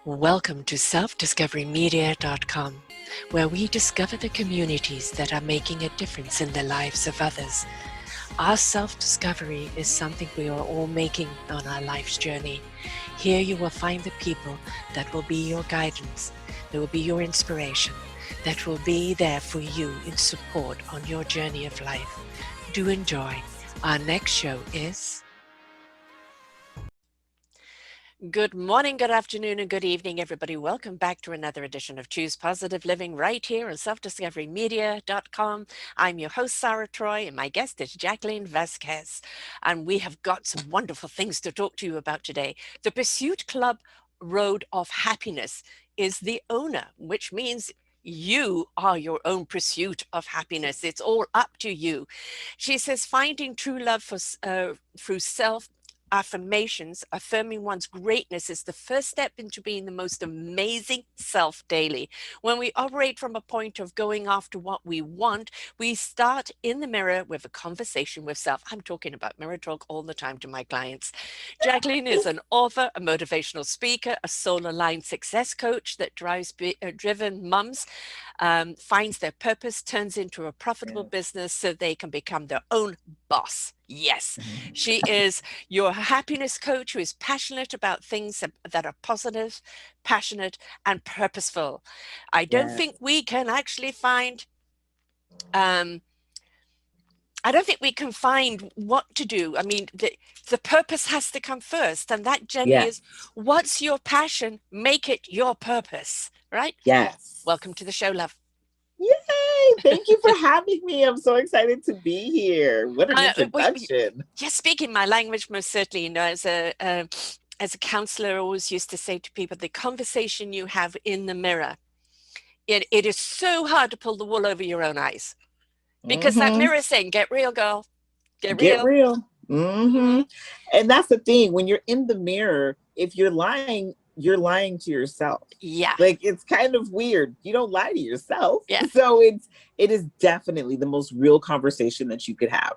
Welcome to Selfdiscoverymedia.com, where we discover the communities that are making a difference in the lives of others. Our self-discovery is something we are all making on our life's journey. Here you will find the people that will be your guidance, that will be your inspiration, that will be there for you in support on your journey of life. Do enjoy. Our next show is... Good morning, good afternoon, and good evening, everybody. Welcome back to another edition of Choose Positive Living right here on selfdiscoverymedia.com. I'm your host, Sara Troy, and my guest is Jacquelyn Vasquez. And we have got some wonderful things to talk to you about today. The Pursuit Club Road of Happiness is the owner, which means you are your own pursuit of happiness. It's all up to you. She says, finding true love through self affirmations, affirming one's greatness is the first step into being the most amazing self daily. When we operate from a point of going after what we want, we start in the mirror with a conversation with self. I'm talking about mirror talk all the time to my clients. Jacquelyn is an author, a motivational speaker, a soul-aligned success coach that drives driven mums, finds their purpose, turns into a profitable business so they can become their own boss. Yes, she is your happiness coach who is passionate about things that are positive, passionate, and purposeful. I don't think we can actually find, I don't think we can find what to do. I mean, the purpose has to come first. And that generally is, what's your passion? Make it your purpose, right? Yes. Welcome to the show, love. Yay! Thank you for having me. I'm so excited to be here. What an introduction. Yeah, speaking my language, most certainly. You know, as a counselor, I always used to say to people, the conversation you have in the mirror, it is so hard to pull the wool over your own eyes, because that mirror is saying, get real, girl. Get real. And that's the thing. When you're in the mirror, if you're lying to yourself. Yeah. Like, it's kind of weird. You don't lie to yourself. Yeah. So it is definitely the most real conversation that you could have.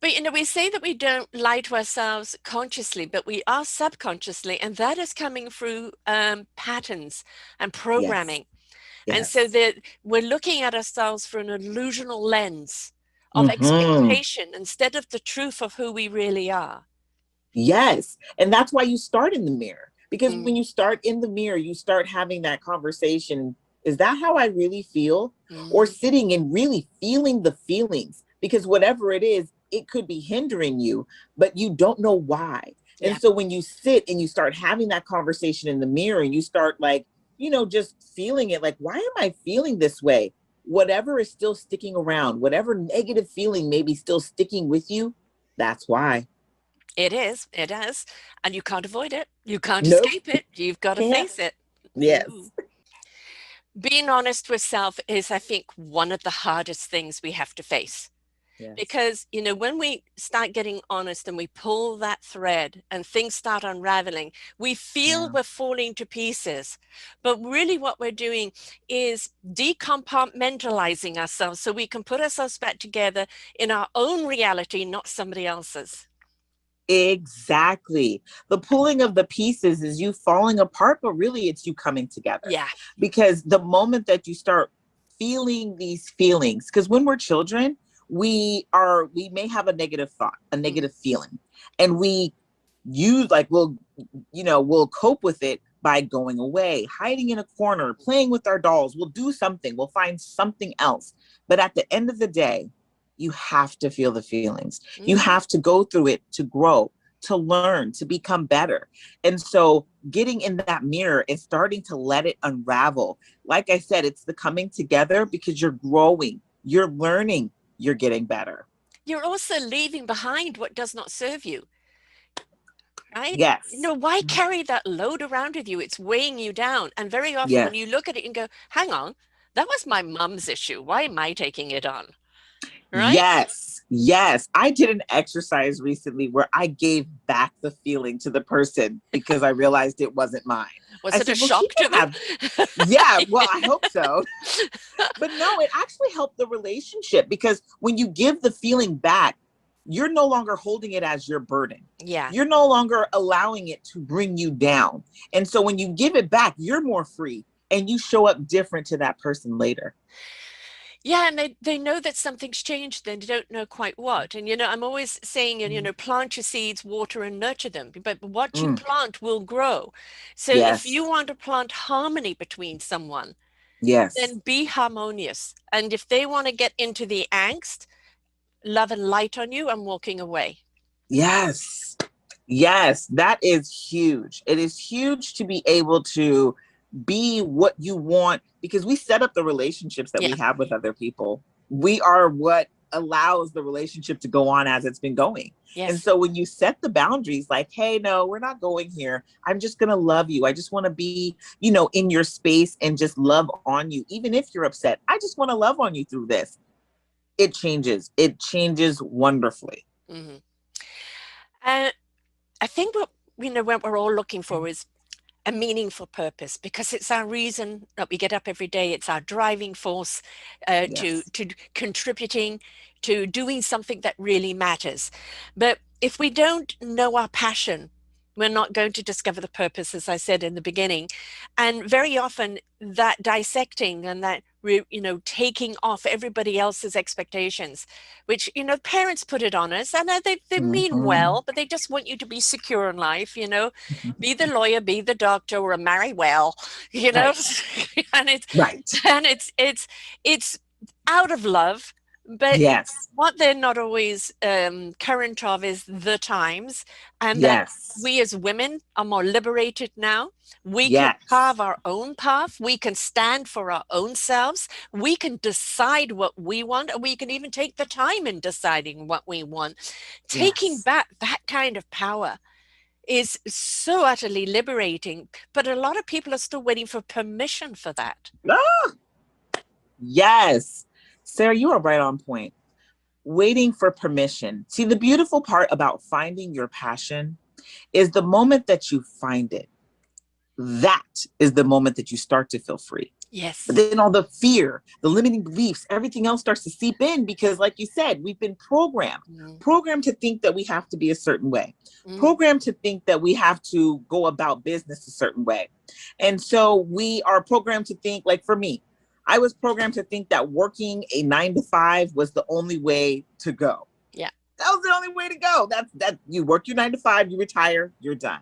But, you know, we say that we don't lie to ourselves consciously, but we are subconsciously, and that is coming through patterns and programming. Yes. And so that we're looking at ourselves through an illusional lens of expectation instead of the truth of who we really are. Yes. And that's why you start in the mirror. Because when you start in the mirror, you start having that conversation. Is that how I really feel? Or sitting and really feeling the feelings? Because whatever it is, it could be hindering you, but you don't know why. And so when you sit and you start having that conversation in the mirror and you start, like, you know, just feeling it, like, why am I feeling this way? Whatever is still sticking around, whatever negative feeling may be still sticking with you, that's why. It is. It is. And you can't avoid it. You can't escape it. You've got to face it. Yes. Being honest with self is, I think, one of the hardest things we have to face. Yes. Because, you know, when we start getting honest and we pull that thread and things start unraveling, we feel we're falling to pieces. But really what we're doing is decompartmentalizing ourselves so we can put ourselves back together in our own reality, not somebody else's. Exactly. The pulling of the pieces is you falling apart, but really it's you coming together. Yeah. Because the moment that you start feeling these feelings, because when we're children, we may have a negative thought, a negative feeling, and we'll cope with it by going away, hiding in a corner, playing with our dolls. We'll do something, we'll find something else. But at the end of the day, you have to feel the feelings. You have to go through it to grow, to learn, to become better. And so getting in that mirror and starting to let it unravel. Like I said, it's the coming together because you're growing, you're learning, you're getting better. You're also leaving behind what does not serve you. Right? Yes. You know, why carry that load around with you? It's weighing you down. And very often when you look at it and go, hang on, that was my mom's issue. Why am I taking it on? Right? Yes. I did an exercise recently where I gave back the feeling to the person because I realized it wasn't mine. Was it a shock to them? Yeah, well, I hope so. But no, it actually helped the relationship because when you give the feeling back, you're no longer holding it as your burden. Yeah. You're no longer allowing it to bring you down. And so when you give it back, you're more free and you show up different to that person later. Yeah, and they know that something's changed, then they don't know quite what. And, I'm always saying, plant your seeds, water and nurture them, but what you Mm, plant will grow. So if you yes. want to plant harmony between someone, Yes. then be harmonious. And if they want to get into the angst, love and light on you, I'm walking away. Yes. Yes. That is huge. It is huge to be able to be what you want because we set up the relationships that we Yeah. have with other people. We are what allows the relationship to go on as it's been going. And Yes. so when you set the boundaries like, hey, no, we're not going here. I'm just going to love you. I just want to be, in your space and just love on you. Even if you're upset, I just want to love on you through this. It changes. It changes wonderfully. Hmm. And I think what we're all looking for is a meaningful purpose, because it's our reason that we get up every day. It's our driving force to Yes. contributing, to doing something that really matters. But if we don't know our passion, we're not going to discover the purpose, as I said in the beginning. And very often that dissecting and that taking off everybody else's expectations, which parents put it on us, and they mean Mm-hmm. well, but they just want you to be secure in life, be the lawyer, be the doctor, or marry well, Right. and it's Right. and it's out of love, but Yes. what they're not always current of is the times, and that Yes. we as women are more liberated now. We can Yes. carve our own path. We can stand for our own selves. We can decide what we want, and we can even take the time in deciding what we want. Taking Yes. back that kind of power is so utterly liberating, but a lot of people are still waiting for permission for that. Ah, yes. Sarah, you are right on point. Waiting for permission. See, the beautiful part about finding your passion is the moment that you find it, that is the moment that you start to feel free. But Yes. then all the fear, the limiting beliefs, everything else starts to seep in because, like you said, we've been Mm, programmed to think that we have to be a certain way, mm, programmed to think that we have to go about business a certain way. And so we are programmed to think, like for me, I was programmed to think that working a 9 to 5 was the only way to go. yeah. That was the only way to go. That you work your 9 to 5, you retire, you're done.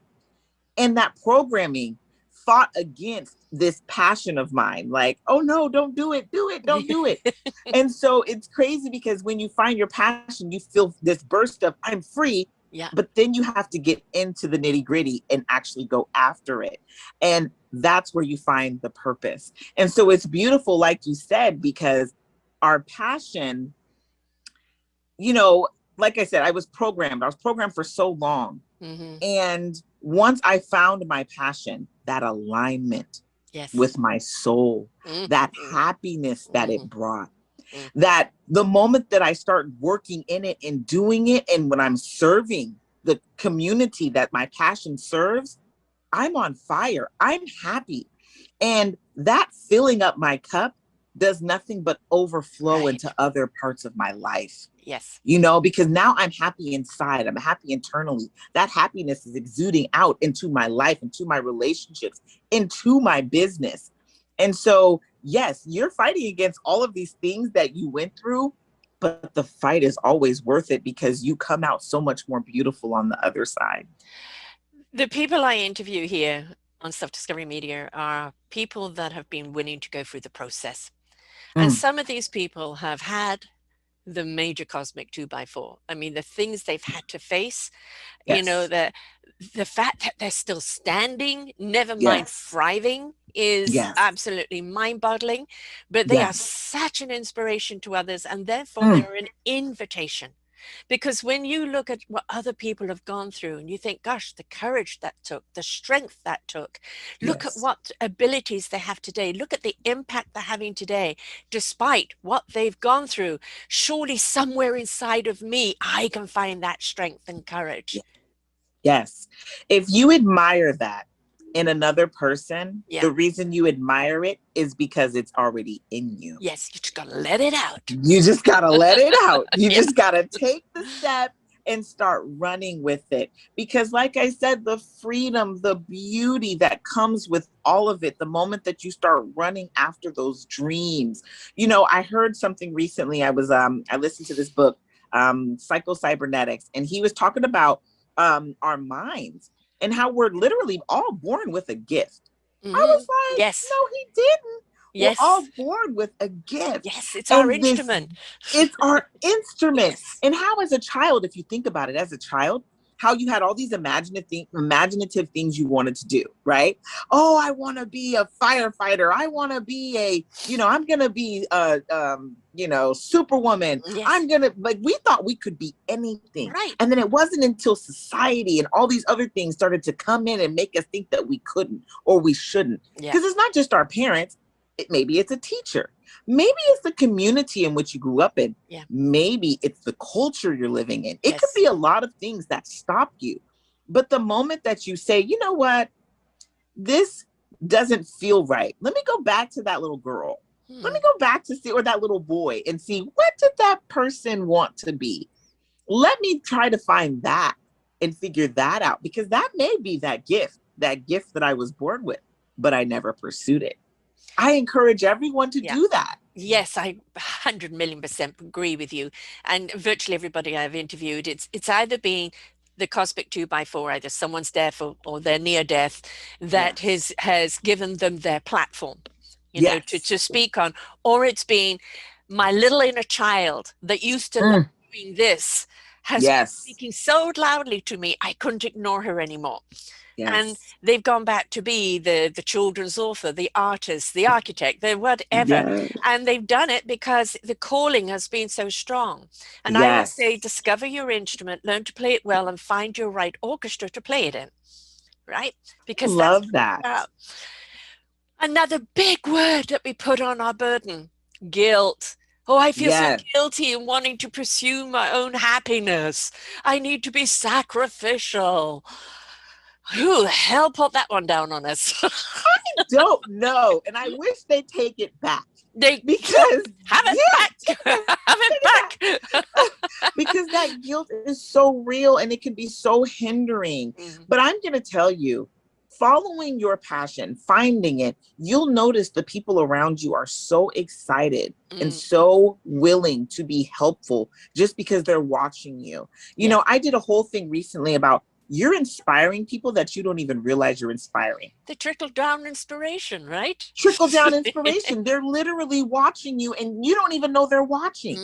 And that programming fought against this passion of mine, like, oh no, don't do it, don't do it. And so it's crazy because when you find your passion, you feel this burst of I'm free, Yeah. but then you have to get into the nitty gritty and actually go after it. And that's where you find the purpose. And so it's beautiful, like you said, because our passion, you know, like I said, I was programmed for so long. Hmm. And once I found my passion, that alignment Yes. with my soul, that Mm-hmm. happiness that it Hmm. brought, Hmm. that the moment that I start working in it and doing it, and when I'm serving the community that my passion serves, I'm on fire. I'm happy. And that filling up my cup does nothing but overflow Right. into other parts of my life, Yes. because now I'm happy inside, I'm happy internally. That happiness is exuding out into my life, into my relationships, into my business. And so, yes, you're fighting against all of these things that you went through, but the fight is always worth it because you come out so much more beautiful on the other side. The people I interview here on Self-Discovery Media are people that have been willing to go through the process. And Mm, some of these people have had the major cosmic 2x4. I mean, the things they've had to face, yes, the fact that they're still standing, never mind yes, thriving, is yes, absolutely mind-boggling. But they are yes. such an inspiration to others, and therefore Mm, they're an invitation. Because when you look at what other people have gone through and you think, gosh, the courage that took, the strength that took, look at yes, what abilities they have today, look at the impact they're having today, despite what they've gone through. Surely somewhere inside of me, I can find that strength and courage. yes. If you admire that, in another person, Yeah. the reason you admire it is because it's already in you. Yes, you just gotta let it out. You just got to let it out. You Yeah. just got to take the step and start running with it. Because, like I said, the freedom, the beauty that comes with all of it, the moment that you start running after those dreams. You know, I heard something recently. I listened to this book, Psycho Cybernetics, and he was talking about our minds and how we're literally all born with a gift. I was like, Yes. no, he didn't. We're all Yes. born with a gift. Yes. It's our And this, instrument. it's our instrument. Yes. And how, as a child, if you think about it, as a child, how you had all these imaginative things you wanted to do, right? Oh, I want to be a firefighter. I want to be I'm going to be superwoman. Yes. Like, we thought we could be anything. Right. And then it wasn't until society and all these other things started to come in and make us think that we couldn't or we shouldn't. Yeah. Because it's not just our parents. Maybe it's a teacher. Maybe it's the community in which you grew up in. Yeah. Maybe it's the culture you're living in. It Yes. could be a lot of things that stop you. But the moment that you say, you know what, this doesn't feel right. Let me go back to that little girl. Let me go back to see, or that little boy, and see, what did that person want to be? Let me try to find that and figure that out, because that may be that gift that I was born with, but I never pursued it. I encourage everyone to do that. Yes, I 100,000,000% agree with you. And virtually everybody I've interviewed, it's either been the cosmic 2x4, either someone's death or their near death, that has given them their platform, to speak on, or it's been my little inner child that used to love doing this has been speaking so loudly to me, I couldn't ignore her anymore. And they've gone back to be the children's author, the artist, the architect, the whatever. And they've done it because the calling has been so strong. And I always say, discover your instrument, learn to play it well, and find your right orchestra to play it in. Right? Because that's love that. Another big word that we put on our burden: guilt. Oh, I feel so guilty in wanting to pursue my own happiness. I need to be sacrificial. Who the hell put that one down on us? I don't know. And I wish they'd take it back. Because have it back. Have it back. Because that guilt is so real and it can be so hindering. But I'm going to tell you, following your passion, finding it, you'll notice the people around you are so excited and so willing to be helpful just because they're watching you. You know, I did a whole thing recently about you're inspiring people that you don't even realize you're inspiring. The trickle down inspiration, right? Trickle down inspiration. They're literally watching you and you don't even know they're watching.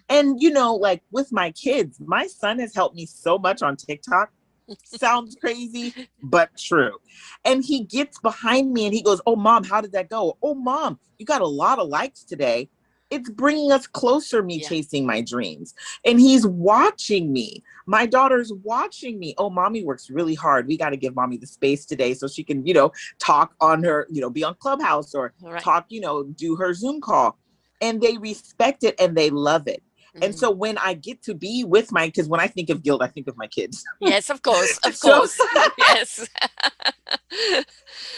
And, like with my kids, my son has helped me so much on TikTok. Sounds crazy, but true. And he gets behind me and he goes, "Oh, Mom, how did that go? Oh, Mom, you got a lot of likes today." It's bringing us closer, me chasing my dreams. And he's watching me. My daughter's watching me. Oh, Mommy works really hard. We got to give Mommy the space today so she can, talk on her, be on Clubhouse or talk, do her Zoom call. And they respect it and they love it. And so when I get to be with because when I think of guilt, I think of my kids. Yes, of course. Of course. Yes.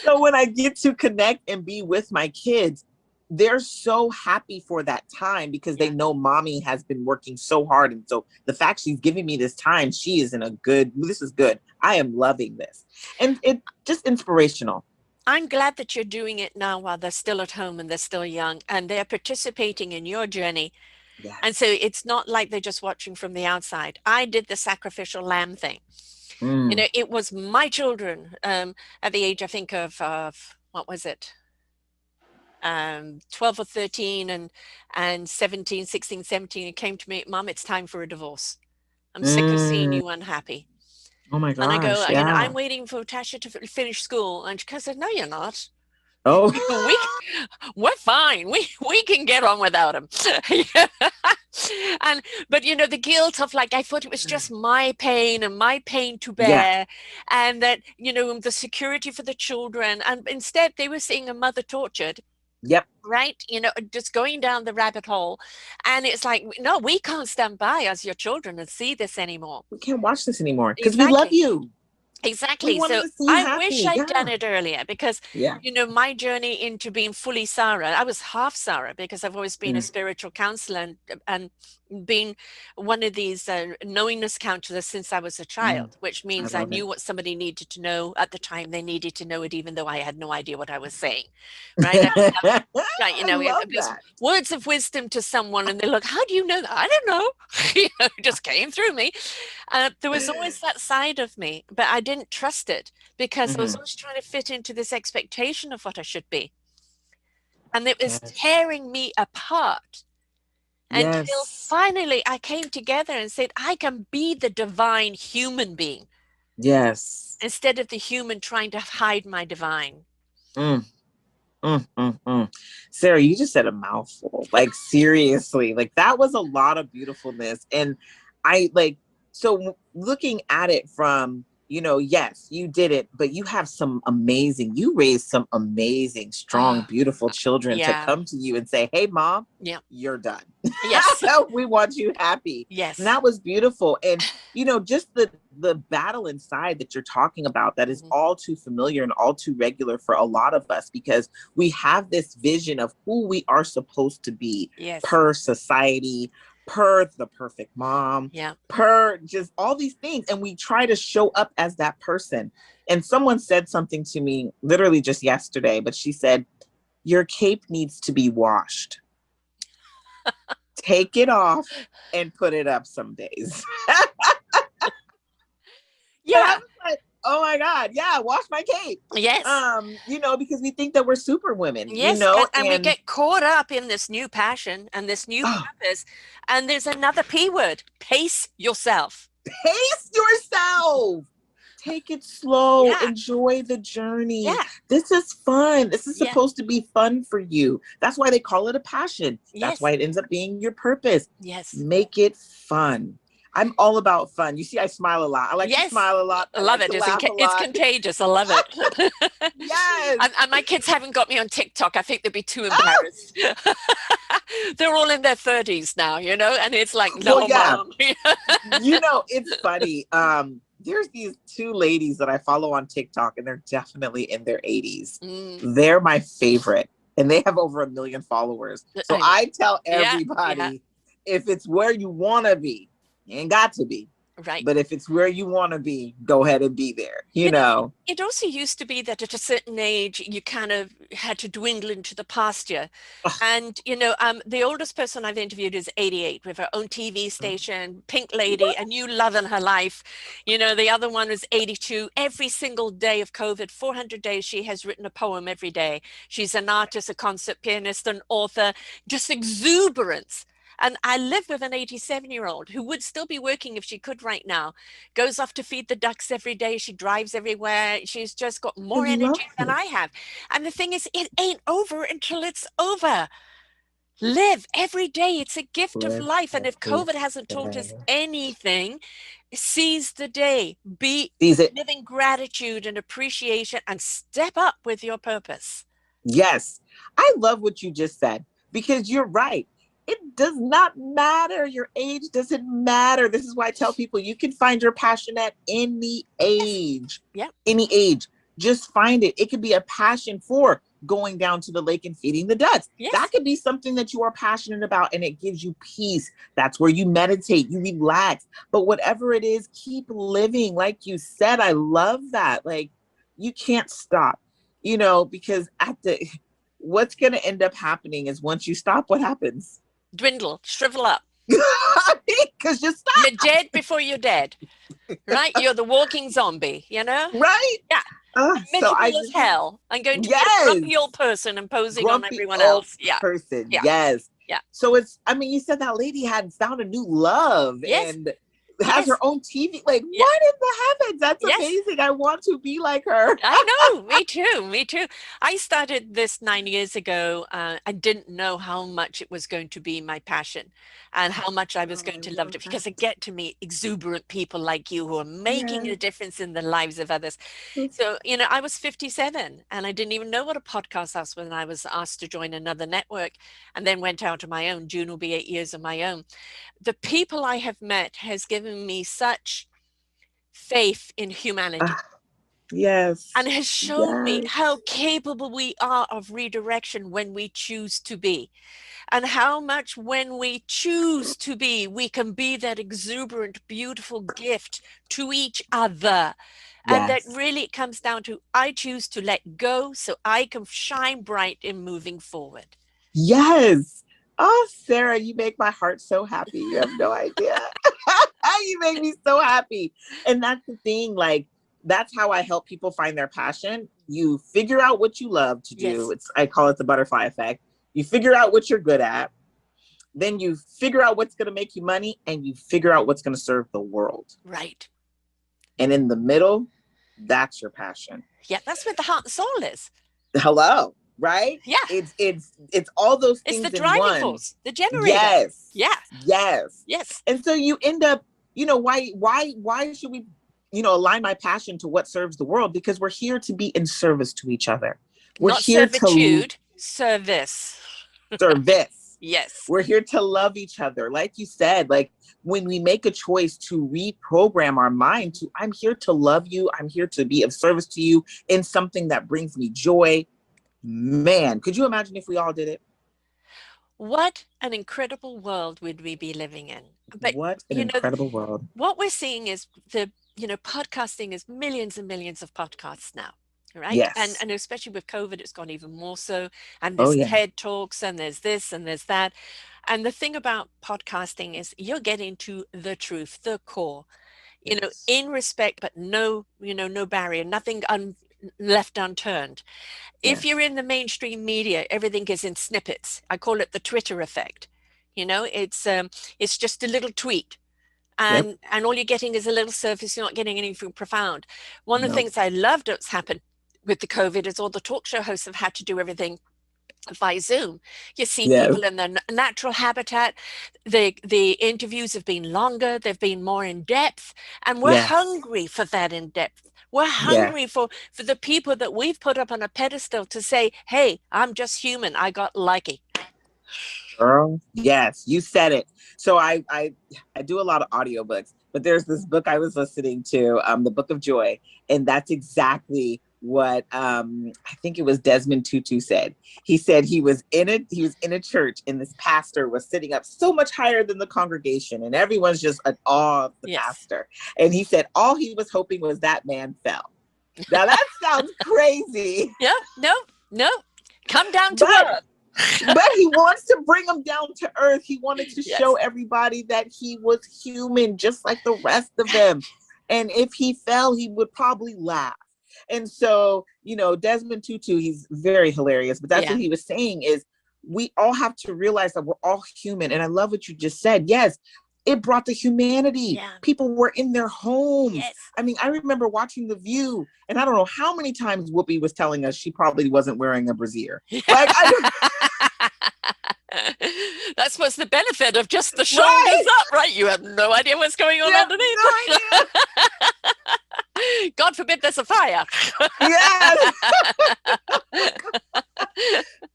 So when I get to connect and be with my kids, they're so happy for that time because they know Mommy has been working so hard. And so the fact she's giving me this time, she is this is good. I am loving this. And it's just inspirational. I'm glad that you're doing it now while they're still at home and they're still young and they're participating in your journey. Yes. And so it's not like they're just watching from the outside. I did the sacrificial lamb thing. It was my children at the age, I think, of what was it? 12 or 13 and 17, 16, 17, it came to me, "Mom, it's time for a divorce. I'm sick of seeing you unhappy." Oh my gosh. And I go, I'm waiting for Tasha to finish school. And she said, "No, you're not. Oh, we're fine. We can get on without him." But the guilt of I thought it was just my pain and my pain to bear, and that the security for the children, and instead they were seeing a mother tortured. Yep. Right. Just going down the rabbit hole. And it's like, no, we can't stand by as your children and see this anymore. We can't watch this anymore because we love you. We Exactly. want them So to see you I wish happy. I'd Yeah. done it earlier because, Yeah. my journey into being fully Sarah, I was half Sarah because I've always been a Mm, spiritual counselor and been one of these knowingness counselors since I was a mm. child, which I means I love knew it. what somebody needed to know at the time they needed to know it, even though I had no idea what I was saying. Right. Right, I love these that. words of wisdom to someone, and they look, "How do you know that?" I don't know. It just came through me. There was always that side of me, but I didn't trust it because I was Hmm. always trying to fit into this expectation of what I should be, and it was Yes. tearing me apart until Yes. finally I came together and said, "I can be the divine human being Yes. instead of the human trying to hide my divine." Mm, mm. Sarah, you just said a mouthful. Like seriously, like that was a lot of beautifulness. And I like so looking at it from, yes, you did it, but you raised some amazing, strong, Oh, beautiful children to yeah, come to you and say, "Hey, mom, yeah, you're done. yes, We want you happy." And yes. that was beautiful. And just the battle inside that you're talking about that is Mhm. all too familiar and all too regular for a lot of us because we have this vision of who we are supposed to be Yes, per society, per the perfect mom, yeah. per just all these things. And we try to show up as that person. And someone said something to me literally just yesterday, but she said, "Your cape needs to be washed. Take it off and put it up some days." And I Yeah, was like, "Oh my God, yeah, wash my cape." yes. Because we think that we're super women, Yes, and we and get caught up in this new passion and this new oh, purpose. And there's another P word, pace yourself. pace yourself. Take it slow. Yeah, Enjoy the journey. yeah, This is fun. This is yeah, supposed to be fun for you. That's why they call it a passion. That's yes, why it ends up being your purpose. yes, Make it fun. I'm all about fun. You see, I smile a lot. I like to yes. smile a lot. I I love like it. to laugh a It's lot. contagious. I love it. Yes. And my kids haven't got me on TikTok. I think they'd be too Oh, embarrassed. They're all in their 30s now, and it's like, well, no, yeah. mom. It's funny. There's these two ladies that I follow on TikTok, and they're definitely in their 80s. Mm, They're my favorite, and they have over 1 million followers. So I know. I tell Yeah, yeah, everybody, if it's where you want to be, you ain't got to be. right. But if it's where you want to be, go ahead and be there. You know, it also used to be that at a certain age, you kind of had to dwindle into the pasture. And, the oldest person I've interviewed is 88 with her own TV station, Pink Lady, a new love in her life. The other one was 82. Every single day of COVID, 400 days, she has written a poem every day. She's an artist, a concert pianist, an author, just exuberance. And I live with an 87-year-old who would still be working if she could right now, goes off to feed the ducks every day. She drives everywhere. She's just got I more love energy than it. I have. And the thing is, it ain't over until it's over. Live every day. It's a gift of Live life. And if every COVID hasn't taught us day. anything, seize the day, be Sees it. living gratitude and appreciation, and step up with your purpose. Yes. I love what you just said because you're right. It does not matter. Your age doesn't matter. This is why I tell people you can find your passion at any Yes. age. Yep. Any age. Just find it. It could be a passion for going down to the lake and feeding the ducks. That Yes. could be something that you are passionate about and it gives you peace. That's where you meditate, you relax. But whatever it is, keep living. Like you said, I love that. Like you can't stop, because what's going to end up happening is once you stop, what happens? Dwindle, shrivel up. Because you You're stop, dead before you're dead, right? You're the walking zombie, right? Yeah. So I Miserable as just, hell. I'm going to be a yes, grumpy old person imposing on grumpy everyone old else. Yeah. person. Yeah. Yes. Yeah. So you said that lady had found a new love Yes. and has her Yes. own TV. Like, Yeah. what in the heavens? That's Yes. amazing. I want to be like her. I know. Me too. Me too. I started this 9 years ago. I didn't know how much it was going to be my passion and how much I was Oh, going I to love love it because I that. get to meet exuberant people like you who are making Yes. a difference in the lives of others. So, I was 57 and I didn't even know what a podcast was when I was asked to join another network and then went out on my own. June will be 8 years of my own. The people I have met has given me such faith in humanity. Yes. and has shown me Yes. how capable we are of redirection when we choose to be, and how much when we choose to be, we can be that exuberant, beautiful gift to each other. And that Yes. really it comes down to I choose to let go so I can shine bright in moving forward. Yes. Oh, Sarah, you make my heart so happy. You have no idea. You make me so happy. And that's the thing. Like, that's how I help people find their passion. You figure out what you love to do. Yes, I call it the butterfly effect. You figure out what you're good at. Then you figure out what's going to make you money, and you figure out what's going to serve the world. right. And in the middle, that's your passion. Yeah, that's where the heart and soul is. Hello, right? Yeah, It's all those it's the things in driving one. force, the generator. Yes. Yeah, Yes. yes. And so you end up, why should we, align my passion to what serves the world? Because we're here to be in service to each other. We're Not here to servitude, service. service. Yes, We're here to love each other. Like you said, like when we make a choice to reprogram our mind to, I'm here to love you, I'm here to be of service to you in something that brings me joy. Man, could you imagine if we all did it? what an incredible world would we be living in. But, What an you know, incredible world. what we're seeing is podcasting is millions and millions of podcasts now, right? And Yes. and especially with COVID, it's gone even more so. And Oh, there's yeah. TED Talks, and there's this, and there's that. And the thing about podcasting is you're getting to the truth, the core, Yes. in respect, but no, no barrier, nothing left unturned. If you're Yes. in the mainstream media, everything is in snippets. I call it the Twitter effect. It's just a little tweet, Yep. and all you're getting is a little surface. You're not getting anything profound. One of the Nope. things I loved that's happened with the COVID is all the talk show hosts have had to do everything by Zoom. You see Yes. people in their natural habitat. The interviews have been longer, they've been more in depth, and we're Yes. hungry for that in depth. We're Yes. hungry for the people that we've put up on a pedestal to say, hey, I'm just human. I got lucky. Girl, yes, you said it. So I do a lot of audiobooks, but there's this book I was listening to, the Book of Joy, and that's exactly what I think it was Desmond Tutu said. He said he was in a church, and this pastor was sitting up so much higher than the congregation, and everyone's just in awe of the Yes. pastor. And he said all he was hoping was that man fell. Now that sounds crazy, Yeah. No, no. Come down to but earth. but he wants to bring them down to earth. He wanted to show Yes. everybody that he was human, just like the rest of them. And if he fell, he would probably laugh. And so, Desmond Tutu, he's very hilarious. But that's what Yeah. he was saying is we all have to realize that we're all human. And I love what you just said. Yes, it brought the humanity. Yeah. People were in their homes. Yes. I mean, I remember watching The View, and I don't know how many times Whoopi was telling us she probably wasn't wearing a brassiere. Like, I don't, That's what's the benefit of just the shoulders right? up, right? You have no idea what's going on You have underneath. no idea. God forbid there's a fire. Yes.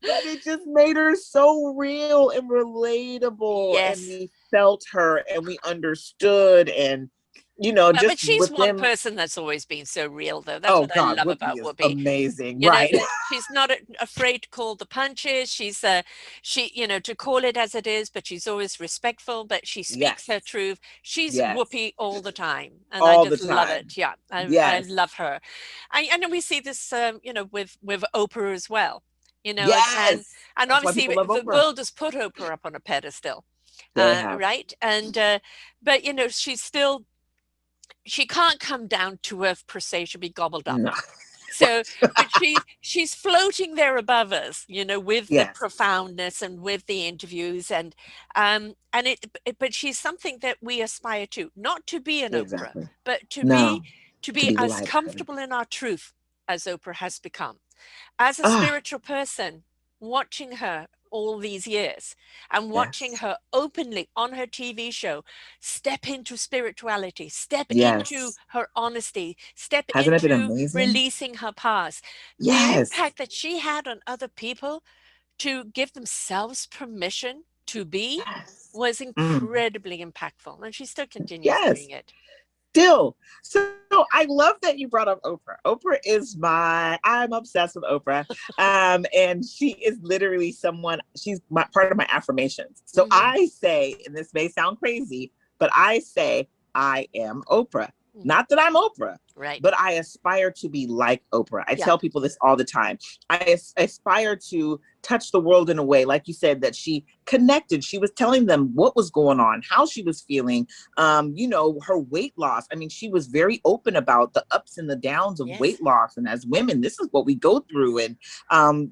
But it just made her so real and relatable. And Yes. we felt her and we understood. And, But just she's with one them. person that's always been so real, though. That's Oh, what I God, love Whoopi about is Whoopi. amazing. Right. That she's not afraid to call the punches. To call it as it is, but she's always respectful, but she speaks her Yes. truth. She's Yes. Whoopi all the time. And I All the just love time. it. Yeah. I Yes. love her. And we see this, with Oprah as well, Yes. and That's why obviously people love the Oprah. world has put Oprah up on a pedestal, They have. right? And, but, she can't come down to earth per se. She'll be gobbled up. No. So, but she's floating there above us, with the Yes. profoundness and with the interviews, but she's something that we aspire to, not to be an Oprah, Be but to be No. to To be be as like her. comfortable in our truth as Oprah has become. As a Ah, spiritual person, watching her all these years and watching yes. her openly on her TV show step into spirituality, step into Yes. her honesty, step Hasn't it been into amazing? releasing her past, the Yes. impact that she had on other people to give themselves permission to be Yes. was Mm. incredibly impactful. And she still continues Yes. doing it. still. So I love that you brought up Oprah. Oprah is I'm obsessed with Oprah. And she is literally she's part of my affirmations. So I say, and this may sound crazy, but I say, I am Oprah. Not that I'm Oprah, right? But I aspire to be like Oprah. I tell people this all the time. I aspire to touch the world in a way, like you said, that she connected. She was telling them what was going on, how she was feeling, her weight loss. I mean, she was very open about the ups and the downs of weight loss. And as women, this is what we go through. And,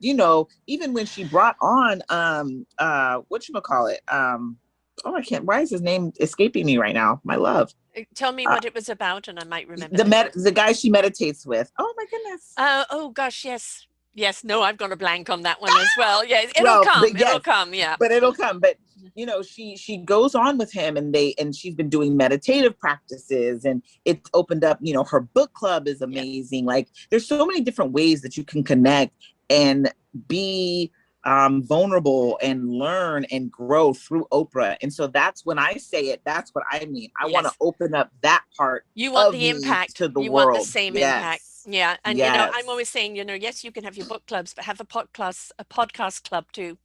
even when she brought on, whatchamacallit, I can't, why is his name escaping me right now? My love. Tell me what it was about, and I might remember the guy she meditates with. Oh my goodness. Oh gosh, yes. Yes, no, I've got a blank on that one as well. Yeah, it'll come. Yeah. But it'll come. But she goes on with him, and she's been doing meditative practices, and it's opened up, her book club is amazing. Like, there's so many different ways that you can connect and be vulnerable and learn and grow through Oprah. And so that's when I say it, that's what I mean. I want to open up that part. You want the impact to the you world. want the same impact. Yeah. And I'm always saying, yes, you can have your book clubs, but have a podcast club too.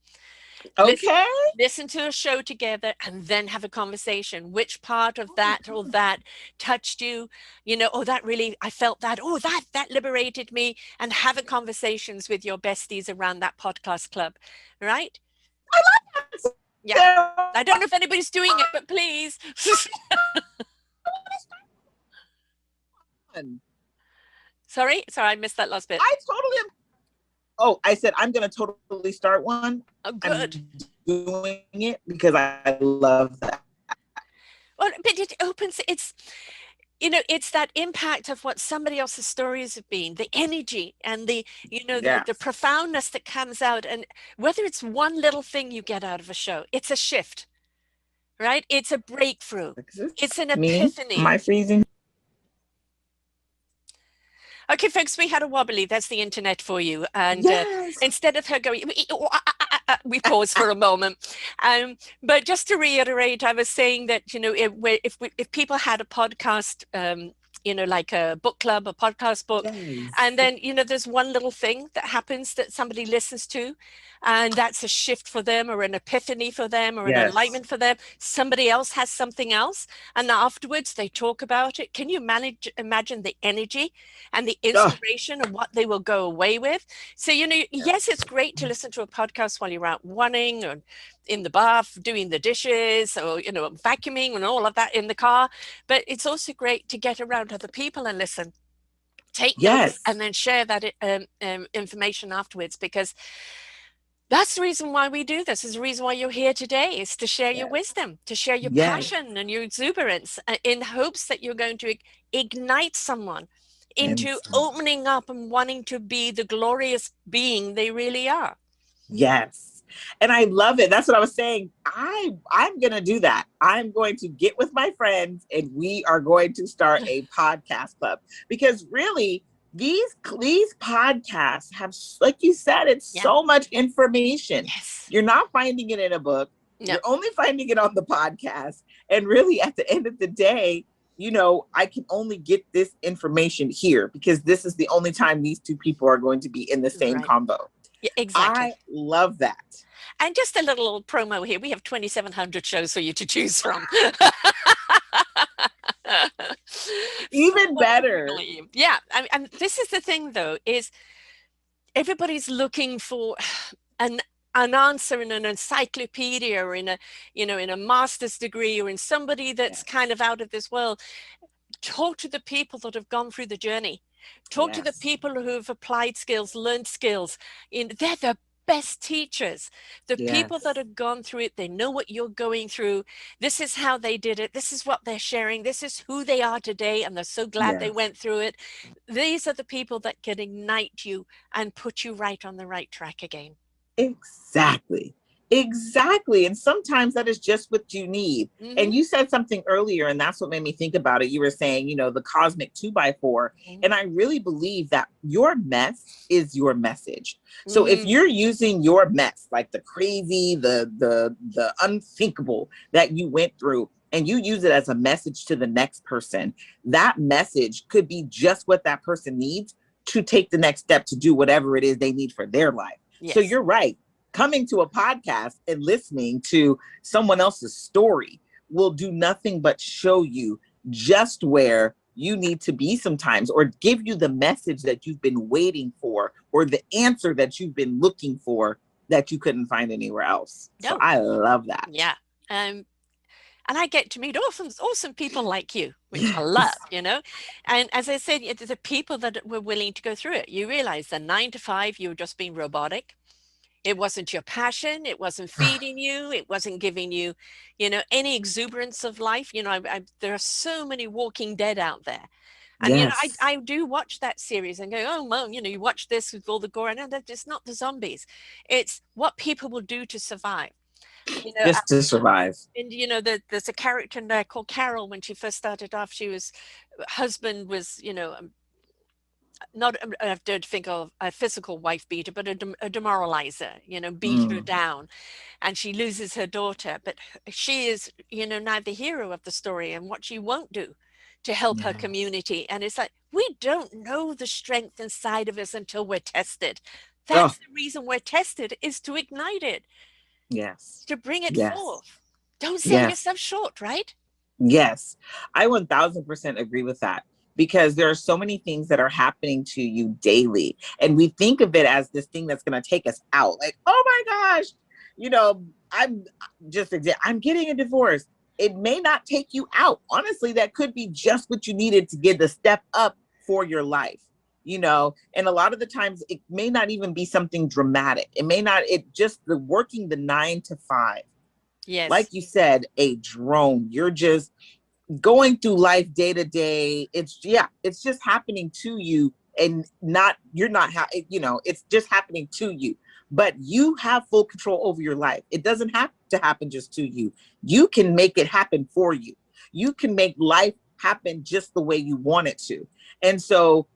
Okay. Listen to a show together and then have a conversation. Which part of that or that touched you? That really, I felt that. Oh, that liberated me. And have a conversations with your besties around that podcast club, right? I love that. Yeah. I don't know if anybody's doing it, but please. Sorry, I missed that last bit. I totally am. Oh, I said I'm going to totally start one. Oh, good. I'm doing it because I love that. Well, but it opens, it's that impact of what somebody else's stories have been, the energy and the profoundness that comes out. And whether it's one little thing you get out of a show, it's a shift, right? It's a breakthrough. It's an epiphany. Am I freezing? Okay, folks, we had a wobbly. That's the internet for you. And instead of her going, we pause for a moment. But just to reiterate, I was saying that, if people had a podcast, like a book club, a podcast book, and then, there's one little thing that happens that somebody listens to, and that's a shift for them or an epiphany for them or an enlightenment for them. Somebody else has something else, and afterwards they talk about it. Can you imagine the energy and the inspiration and what they will go away with? So, yes, it's great to listen to a podcast while you're out running or in the bath, doing the dishes, or, vacuuming and all of that in the car. But it's also great to get around other people and listen, take notes, and then share that information afterwards, because that's the reason why we do this. Is the reason why you're here today, is to share your wisdom, to share your passion and your exuberance, in hopes that you're going to ignite someone into opening up and wanting to be the glorious being they really are. Yes. And I love it. That's what I was saying. I'm going to do that. I'm going to get with my friends and we are going to start a podcast club, because really these podcasts have, like you said, it's so much information. You're not finding it in a book. You're only finding it on the podcast. And really at the end of the day, I can only get this information here because this is the only time these two people are going to be in the same combo. Yeah, exactly. I love that. And just a little promo here. We have 2,700 shows for you to choose from. Even better. Yeah. And this is the thing, though, is everybody's looking for an answer in an encyclopedia or in a master's degree or in somebody that's kind of out of this world. Talk to the people that have gone through the journey. Talk to the people who have applied skills, learned skills. They're the best teachers. The people that have gone through it, they know what you're going through. This is how they did it. This is what they're sharing. This is who they are today. And they're so glad they went through it. These are the people that can ignite you and put you right on the right track again. Exactly. And sometimes that is just what you need. And you said something earlier, and that's what made me think about it. You were saying, the cosmic 2x4. And I really believe that your mess is your message. So if you're using your mess, like the crazy, the unthinkable that you went through, and you use it as a message to the next person, that message could be just what that person needs to take the next step to do whatever it is they need for their life. So Yes. you're right. Coming to a podcast and listening to someone else's story will do nothing but show you just where you need to be sometimes, or give you the message that you've been waiting for, or the answer that you've been looking for that you couldn't find anywhere else. So No. I love that. Yeah. And I get to meet awesome people like you, which I love, you know. And as I said, the people that were willing to go through it, you realize that 9 to 5, you were just being robotic. It wasn't your passion. It wasn't feeding you. It wasn't giving you, any exuberance of life. There are so many Walking Dead out there. And, Yes. I do watch that series and go, oh, well, you watch this with all the gore. And it's not the zombies. It's what people will do to survive. You know, Just to survive. and there's a character in there called Carol. When she first started off, she was husband was, not I don't think of a physical wife beater, but a demoralizer, beat her Mm, down, and she loses her daughter. But she is, now the hero of the story, and what she won't do to help her yes. community. And it's like, we don't know the strength inside of us until we're tested. Oh, That's the reason we're tested, is to ignite it, yes. to bring it Yes. forth. Don't sell Yes. yourself short, right? Yes, I 1000% agree with that, because there are so many things that are happening to you daily. And we think of it as this thing that's going to take us out. Like, oh my gosh, I'm I'm getting a divorce. It may not take you out. Honestly, that could be just what you needed to get the step up for your life. And a lot of the times it may not even be something dramatic. It just the working the 9 to 5, like Yes. you said, a drone. You're just going through life day to day. It's just happening to you, and not you're not it's just happening to you. But you have full control over your life. It doesn't have to happen just to you. You can make it happen for you. You can make life happen just the way you want it to. And so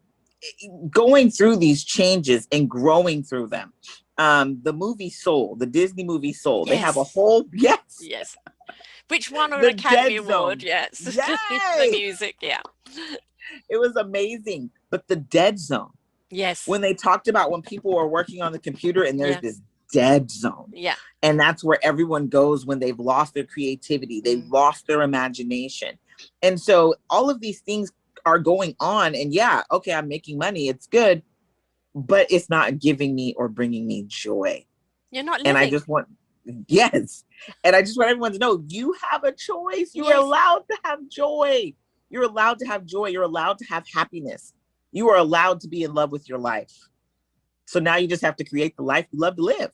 going through these changes and growing through them. The movie Soul, the Disney movie Soul, they have a Yes. whole yes, Yes. Which won an the Academy Dead Award, Zone. yes. The Yay! music, yeah. It was amazing. But the Dead Zone, Yes. when they talked about when people are working on the computer and there's Yeah. this dead zone, Yeah. and that's where everyone goes when they've lost their creativity, they've Mm. lost their imagination. And so all of these things are going on, and yeah, okay, I'm making money, it's good, but it's not giving me or bringing me joy. You're not And I living. just want, yes. And I just want everyone to know, you have a choice. You are Yes. allowed to have joy. You're allowed to have joy. You're allowed to have happiness. You are allowed to be in love with your life. So now you just have to create the life you love to live.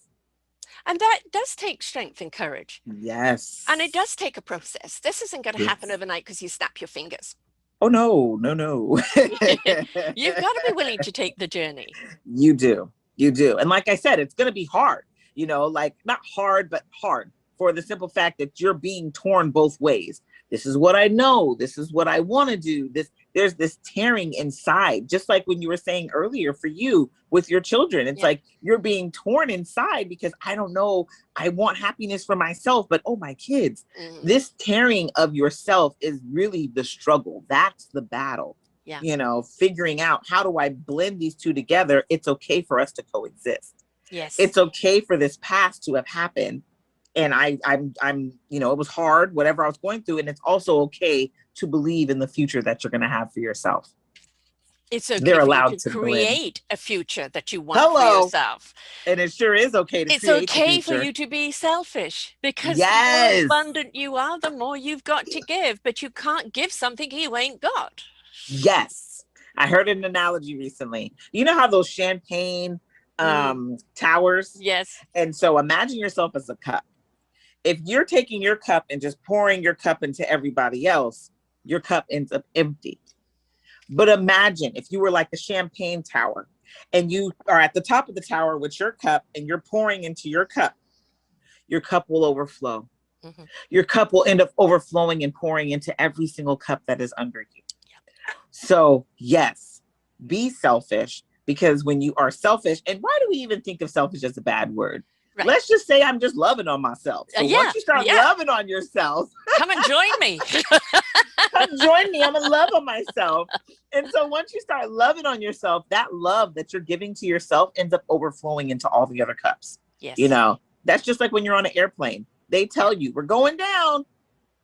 And that does take strength and courage. And it Yes. does take a process. This isn't going to happen Yes. overnight because you snap your fingers. Oh, no, no, no. You've got to be willing to take the journey. You do. You do. And like I said, it's going to be hard, like not hard, but hard, for the simple fact that you're being torn both ways. This is what I know. This is what I want to do. There's this tearing inside, just like when you were saying earlier for you with your children. It's Yeah. like you're being torn inside because I don't know. I want happiness for myself, but oh, my kids. Mm. This tearing of yourself is really the struggle. That's the battle. Yeah. Figuring out, how do I blend these two together? It's okay for us to coexist. Yes. It's okay for this past to have happened. And it was hard, whatever I was going through. And it's also okay to believe in the future that you're going to have for yourself. It's okay They're for you allowed to to blend. create a future that you want for Hello. yourself. And it sure is okay to It's create the okay for future. you to be selfish, because the more Yes. abundant you are, the more you've got to give. But you can't give something you ain't got. Yes. I heard an analogy recently. You know how those champagne towers? Yes. And so imagine yourself as a cup. If you're taking your cup and just pouring your cup into everybody else, your cup ends up empty. But imagine if you were like the champagne tower and you are at the top of the tower with your cup and you're pouring into your cup will overflow. Mm-hmm. Your cup will end up overflowing and pouring into every single cup that is under you. So yes, be selfish, because when you are selfish, and why do we even think of selfish as a bad word? Right. Let's just say I'm just loving on myself. So Yeah. once you start Yeah. loving on yourself, Come and join me. come join me. I'm in love on myself. And so once you start loving on yourself, that love that you're giving to yourself ends up overflowing into all the other cups. You Yes. know, that's just like when you're on an airplane. They Yeah. tell you, we're going down,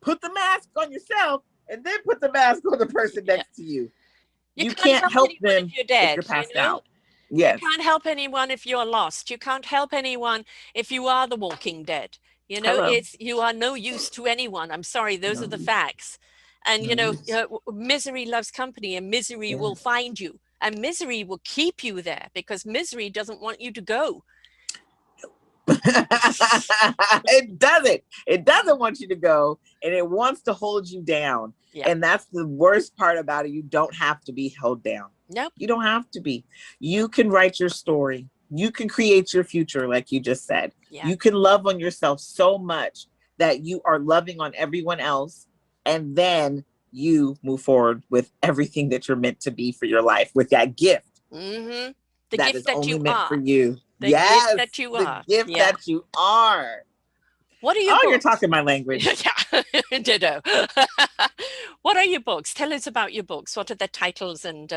put the mask on yourself, and then put the mask on the person Yeah. next to you. You You can't can't help help anyone if them you're if dead, you're you passed know? out. You Yes. can't help anyone if you're lost. You can't help anyone if you are the walking dead. You know, Hello. it's you are no use to anyone. I'm sorry, those are No the use. facts. And No use. misery loves company, and misery will Yes. find you, and misery will keep you there because misery doesn't want you to go. It doesn't. It doesn't want you to go, and it wants to hold you down. Yeah. And that's the worst part about it. You don't have to be held down. Nope. You don't have to be. You can write your story. You can create your future, like you just said. Yeah. You can love on yourself so much that you are loving on everyone else. And then you move forward with everything that you're meant to be for your life with that gift Mm-hmm. The that gift is that only you meant for are. you. The gift Yes, that you the are. gift Yeah. that you are. What are your Oh, you're books? talking my language. Yeah, ditto. What are your books? Tell us about your books. What are the titles and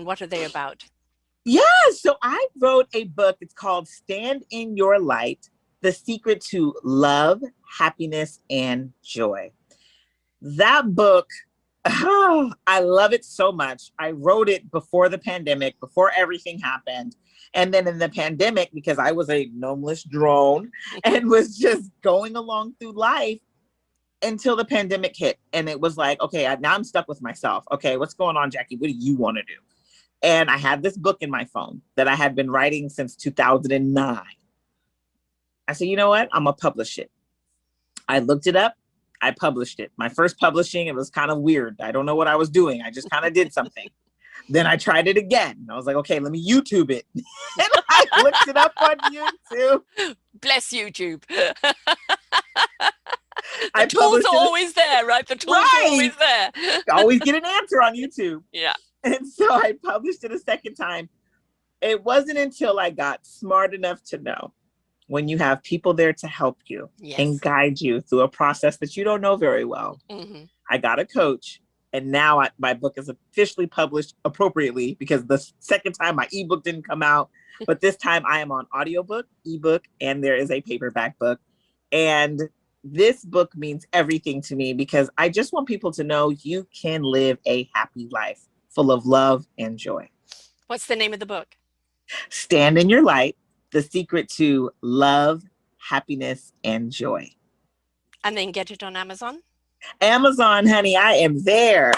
what are they about? Yeah, so I wrote a book. It's called Stand in Your Light: The Secret to Love, Happiness, and Joy. That book, oh, I love it so much. I wrote it before the pandemic, before everything happened. And then in the pandemic, because I was a gnomeless drone and was just going along through life until the pandemic hit. And it was like, okay, now I'm stuck with myself. Okay, what's going on, Jackie? What do you want to do? And I had this book in my phone that I had been writing since 2009. I said, you know what? I'm going to publish it. I looked it up. I published it. My first publishing, it was kind of weird. I don't know what I was doing. I just kind of did something. Then I tried it again. I was like, okay, let me YouTube it. And I looked it up on YouTube. Bless YouTube. The I tools published are it. always there, right? The tools are Right. always there. You always get an answer on YouTube. Yeah. And so I published it a second time. It wasn't until I got smart enough to know when you have people there to help you and Yes. guide you through a process that you don't know very well. Mm-hmm. I got a coach, and now my book is officially published appropriately because the second time my ebook didn't come out, but this time I am on audiobook, ebook, and there is a paperback book. And this book means everything to me because I just want people to know you can live a happy life full of love and joy. What's the name of the book? Stand in Your Light: The Secret to Love, Happiness, and Joy. And then get it on Amazon. Amazon, honey, I am there.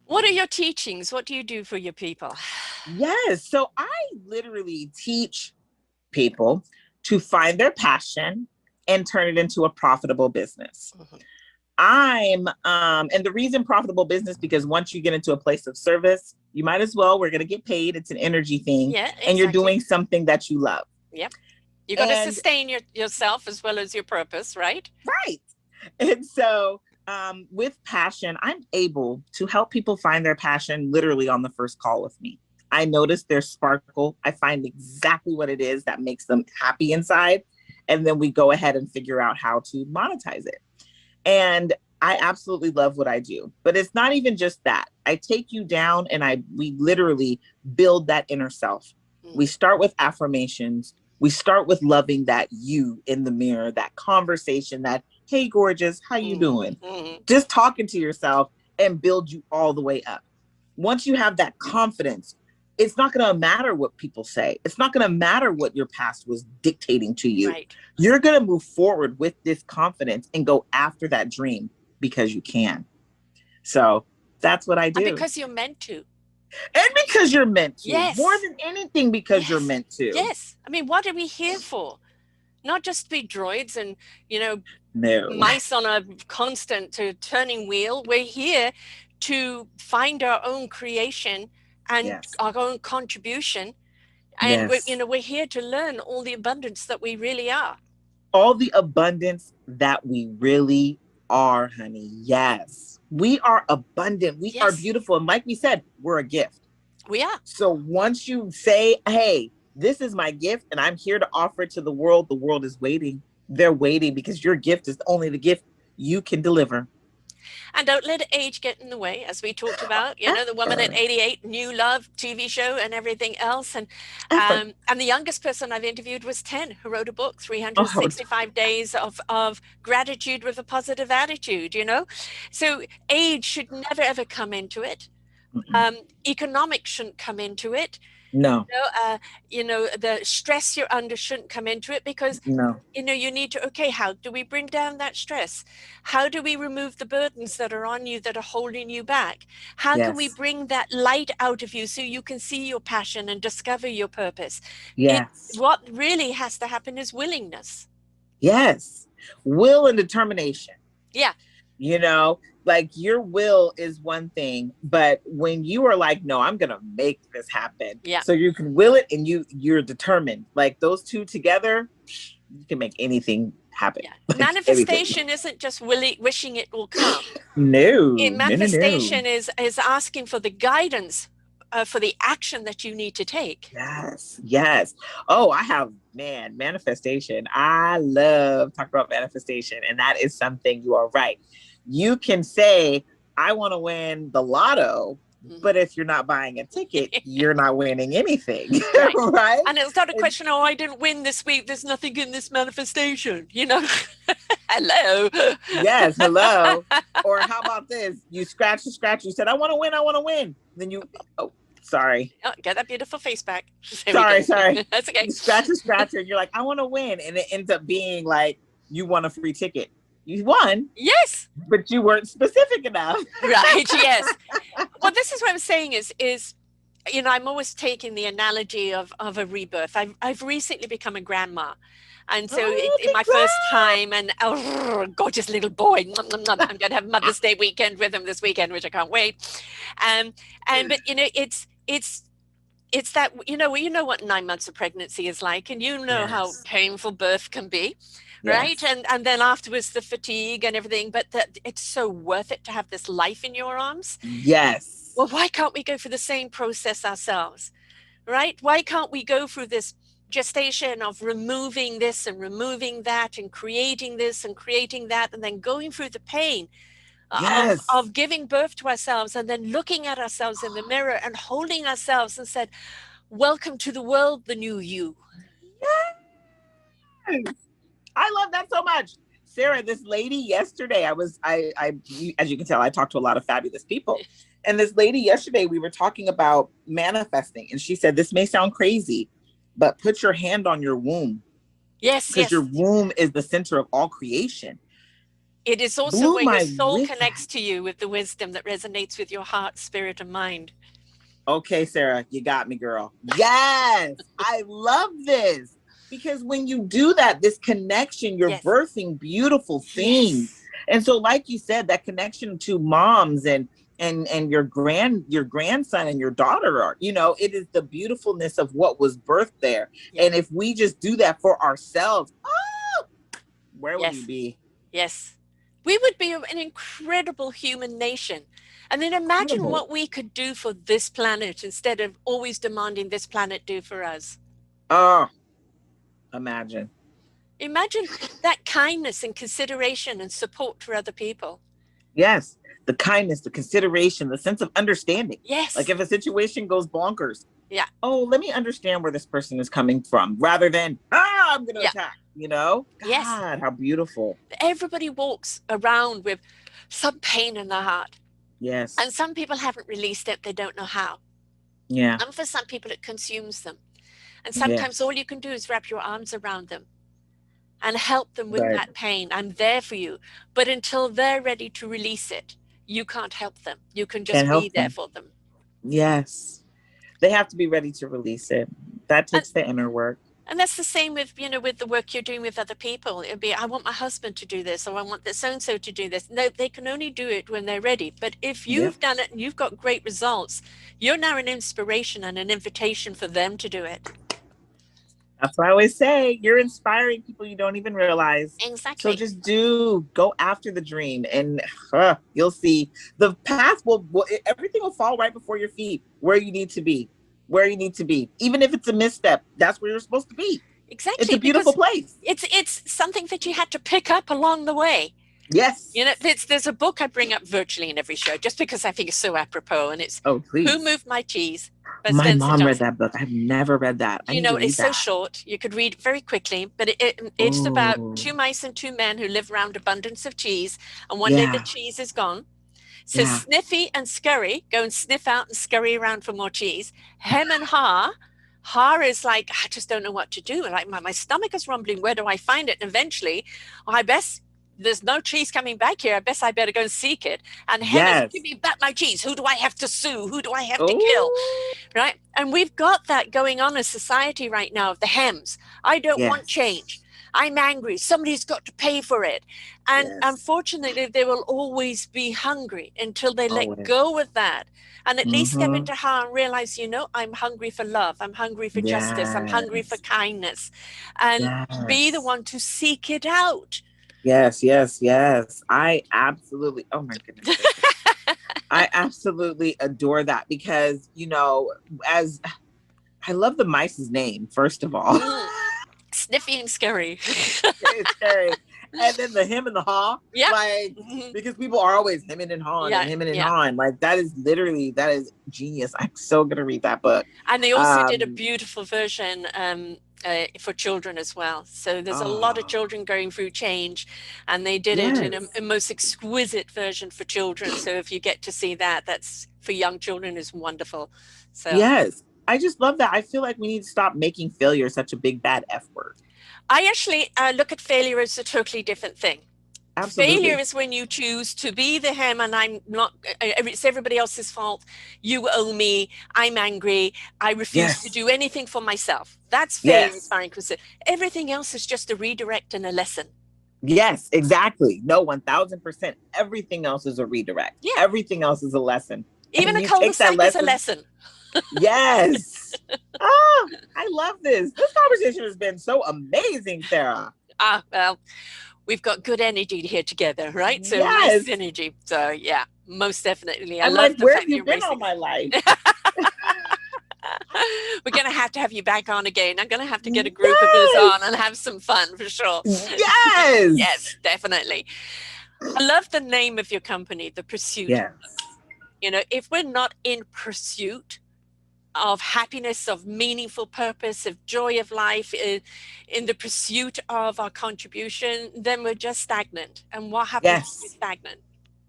What are your teachings? What do you do for your people? Yes. So I literally teach people to find their passion and turn it into a profitable business. Mm-hmm. And the reason profitable business, because once you get into a place of service, you might as well, we're going to get paid. It's an energy thing. Yeah, exactly. And you're doing something that you love. Yep. You got to And sustain yourself as well as your purpose, right? right. And so with passion, I'm able to help people find their passion literally on the first call with me. I notice their sparkle. I find exactly what it is that makes them happy inside. And then we go ahead and figure out how to monetize it. And I absolutely love what I do. But it's not even just that. I take you down and we literally build that inner self. Mm-hmm. We start with affirmations. We start with loving that you in the mirror, that conversation, that, hey, gorgeous, how you doing? Mm-hmm. Just talking to yourself and build you all the way up. Once you have that confidence, it's not going to matter what people say. It's not going to matter what your past was dictating to you. Right. You're going to move forward with this confidence and go after that dream because you can. So that's what I do. And because you're meant to. And because you're meant to. Yes. More than anything, because you're meant to. Yes. I mean, what are we here for? Not just to be droids and, no. mice on a constant turning wheel. We're here to find our own creation and our own contribution. And we're here to learn all the abundance that we really are. All the abundance that we really are, honey. Yes. We are abundant. We are beautiful. And like we said, we're a gift. We are. So once you say, hey, This is my gift and I'm here to offer it to the world. The world is waiting. They're waiting because your gift is only the gift you can deliver. And don't let age get in the way, as we talked about. You know, the woman at Ever. 88, New Love TV show and everything else. Ever. And the youngest person I've interviewed was 10, who wrote a book, Oh, 365 Days of Gratitude with a Positive Attitude, you know? So age should never, ever come into it. mm-mm. Economics shouldn't come into it. No, The stress you're under shouldn't come into it, because no. you need to, okay, how do we bring down that stress? How do we remove the burdens that are on you that are holding you back? How can we Yes. bring that light out of you so you can see your passion and discover your purpose? Yes. What really has to happen is willingness. Yes. Will and determination. Yeah. You know, like your will is one thing, but when you are like, no, I'm gonna make this happen. Yeah. So you can will it and you're determined. Like those two together, you can make anything happen. Yeah. Like Manifestation isn't just wishing it will come. No. Manifestation is asking for the guidance for the action that you need to take. Yes. Oh, I have, man, manifestation. I love talking about manifestation. And that is something, you are right. You can say, I want to win the lotto, but if you're not buying a ticket, you're not winning anything. Right. Right? And it's not a question, oh, I didn't win this week, there's nothing in this manifestation, Hello. Yes, hello. Or how about this? You scratch, you said, I want to win. Then you, sorry. Oh, get that beautiful face back. Sorry. That's okay. You scratch, and you're like, I want to win. And it ends up being like, you won a free ticket. You won. Yes. But you weren't specific enough. Right, yes. Well, this is what I'm saying is, I'm always taking the analogy of a rebirth. I've recently become a grandma. And so in my first time, and gorgeous little boy, I'm going to have Mother's Day weekend with him this weekend, which I can't wait. But it's that, you know what 9 months of pregnancy is like, and how painful birth can be, right? And then afterwards the fatigue and everything, but it's so worth it to have this life in your arms. Yes. Well, why can't we go through the same process ourselves, right? Why can't we go through this gestation of removing this and removing that and creating this and creating that, and then going through the pain of giving birth to ourselves, and then looking at ourselves in the mirror and holding ourselves and said, welcome to the world, the new you. Yes. I love that so much. Sarah, this lady yesterday, I as you can tell, I talk to a lot of fabulous people. And this lady yesterday, we were talking about manifesting, and she said, this may sound crazy, but put your hand on your womb. Yes, because your womb is the center of all creation. It is also where your soul connects to you with the wisdom that resonates with your heart, spirit, and mind. Okay, Sarah, you got me, girl. Yes, I love this. Because when you do that, this connection, you're birthing beautiful things. Yes. And so, like you said, that connection to moms and your grandson and your daughter are, it is the beautifulness of what was birthed there. Yes. And if we just do that for ourselves, where would we be? Yes. We would be an incredible human nation. And then imagine what we could do for this planet instead of always demanding this planet do for us. Oh, imagine that kindness and consideration and support for other people. Yes. The kindness, the consideration, the sense of understanding. Yes. Like if a situation goes bonkers. Yeah. Oh, let me understand where this person is coming from rather than, I'm going to attack, God, yes. How beautiful. Everybody walks around with some pain in their heart. Yes. And some people haven't released it. They don't know how. Yeah. And for some people, it consumes them. And sometimes all you can do is wrap your arms around them and help them with that pain. I'm there for you. But until they're ready to release it, you can't help them. You can just be there for them. Yes. They have to be ready to release it. That takes the inner work. And that's the same with, with the work you're doing with other people. It'd be, I want my husband to do this, or I want this so-and-so to do this. No, they can only do it when they're ready. But if you've done it and you've got great results, you're now an inspiration and an invitation for them to do it. That's what I always say. You're inspiring people you don't even realize. Exactly. So just go after the dream, and you'll see the path will everything will fall right before your feet where you need to be. where you need to be. Even if it's a misstep, that's where you're supposed to be. It's Exactly, a beautiful because place. it's something that you had to pick up along the way. You know, Yes. there's a book I bring up virtually in every show just because I think it's so apropos, and it's Oh, Who please. Moved My Cheese by My Spencer mom read Johnson. that book. I've never read that. I You need know, to it's read so that. short, you could read it very quickly, but it's about Oh, two mice and two men who live around abundance of cheese, and one day the yeah. cheese is gone. So Yeah. Sniffy and Scurry go and sniff out and scurry around for more cheese. Hem and Ha. Ha is like, I just don't know what to do. Like my stomach is rumbling. Where do I find it? And eventually, I best, there's no cheese coming back here. I better go and seek it. And Hem is, give Yes. me back my cheese. Who do I have to sue? Who do I have to kill? Oh, Right? And we've got that going on in society right now of the Hems. I don't want change. yes. I'm angry. Somebody's got to pay for it. And Yes. unfortunately, they will always be hungry until they let Always. go of that and at least step Mm-hmm. into heart and realize, you know, I'm hungry for love. I'm hungry for justice. I'm hungry for Yes. kindness. And be the Yes. one to seek it out. Yes. Yes. Yes. I absolutely, oh my goodness gracious. I absolutely adore that because, as I love the mice's name, first of all. Mm. Sniffy and scary. It's scary. And then the him and the haw, Yeah. like, Mhm. because people are always hemming and hawing and Yeah. hemming and Yeah. hawing. Like, that is genius. I'm so going to read that book. And they also did a Um, beautiful version for children as well. So there's a lot of oh, children going through change, and they did it in yes. a most exquisite version for children. So if you get to see that, that's for young children is wonderful. So Yes. I just love that. I feel like we need to stop making failure such a big bad F word. I actually look at failure as a totally different thing. Failure Absolutely. is when you choose to be the him and I'm not, it's everybody else's fault. You owe me. I'm angry. I refuse to Yes. do anything for myself. That's failure as Yes. far as I'm concerned. Everything else is just a redirect and a lesson. Yes, exactly. No, 1000%. Everything else is a redirect. Yeah. Everything else is a lesson. Even And a you take that cul-de-sac is a lesson. lesson. Yes. Oh, I love this. This conversation has been so amazing, Sarah. Well, we've got good energy here together, right? So nice Yes. energy. So yeah, most definitely. I I'm love like, the where have fact you you're been all racing. my life? We're going to have you back on again. I'm going to have to get a group of us Yes. on and have some fun for sure. Yes. Yes, definitely. I love the name of your company, The Pursuit. Yes. You know, if we're not in pursuit of happiness, of meaningful purpose, of joy of life, in the pursuit of our contribution, then we're just stagnant. And what happens when you're Yes. stagnant?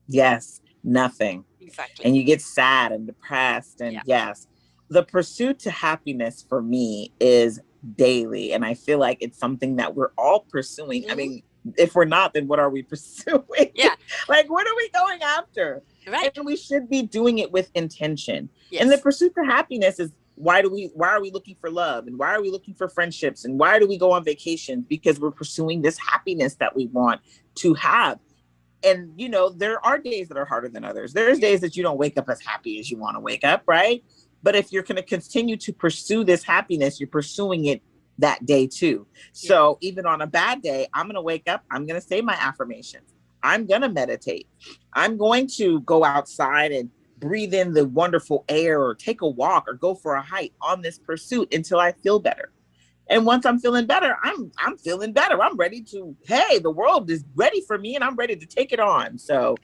Yes. Nothing. Exactly. And you get sad and depressed. And Yeah. yes, the pursuit to happiness for me is daily. And I feel like it's something that we're all pursuing. I Hmm. mean, if we're not, then what are we pursuing? Yeah. Like, what are we going after? Right. And we should be doing it with intention. And the Yes. pursuit to happiness is why are we looking for love? And why are we looking for friendships? And why do we go on vacations? Because we're pursuing this happiness that we want to have. And there are days that are harder than others. There's days that you don't wake up as happy as you want to wake up, right? But if you're going to continue to pursue this happiness, you're pursuing it that day too. Yeah. So even on a bad day, I'm going to wake up, I'm going to say my affirmations, I'm going to meditate, I'm going to go outside and breathe in the wonderful air or take a walk or go for a hike on this pursuit until I feel better. And once I'm feeling better, I'm feeling better. I'm ready to, hey, the world is ready for me and I'm ready to take it on. So